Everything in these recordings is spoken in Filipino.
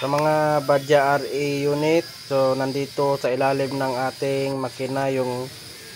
Sa mga Badya RA unit, so nandito sa ilalim ng ating makina yung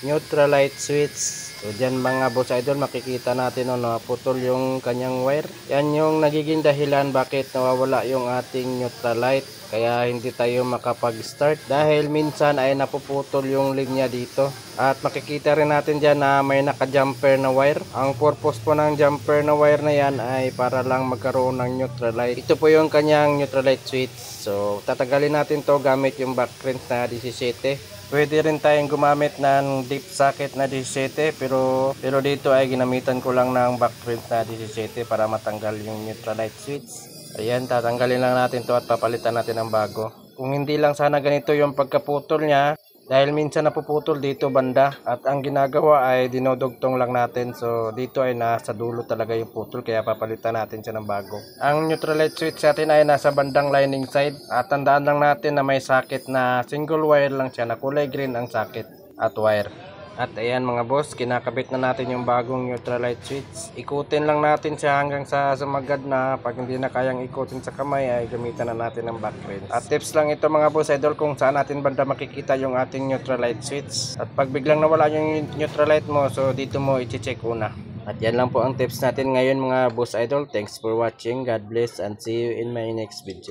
neutral light switch. So dyan mga boss idol, makikita natin putol yung kanyang wire. Yan yung nagiging dahilan bakit nawawala yung ating neutral light. Kaya hindi tayo makapag-start dahil minsan ay napuputol yung linya dito. At makikita rin natin dyan na may naka-jumper na wire. Ang purpose po ng jumper na wire na yan ay para lang magkaroon ng neutral light. Ito po yung kanyang neutral light switch. So tatanggalin natin to gamit yung back wrench na 17. Pwede rin tayong gumamit ng deep socket na 17 pero dito ay ginamitan ko lang ng back wrench na 17 para matanggal yung neutral light switch. Ayan, tatanggalin lang natin to at papalitan natin ng bago. Kung hindi lang sana ganito yung pagkaputol niya, dahil minsan napuputol dito banda at ang ginagawa ay dinodugtong lang natin. So dito ay nasa dulo talaga yung putol kaya papalitan natin siya ng bago. Ang neutral light switch natin ay nasa bandang lining side at tandaan lang natin na may socket na single wire lang siya na kulay green ang socket at wire. At ayan mga boss, kinakabit na natin yung bagong neutral light switch. Ikutin lang natin siya hanggang sa sumagad na. Pag hindi na kayang ikutin sa kamay ay gamitan na natin ng back wrench. At tips lang ito mga boss idol kung saan natin banda makikita yung ating neutral light switch. At pag biglang nawala yung neutral light mo, so dito mo i-check una. At yan lang po ang tips natin ngayon mga boss idol. Thanks for watching. God bless and see you in my next video.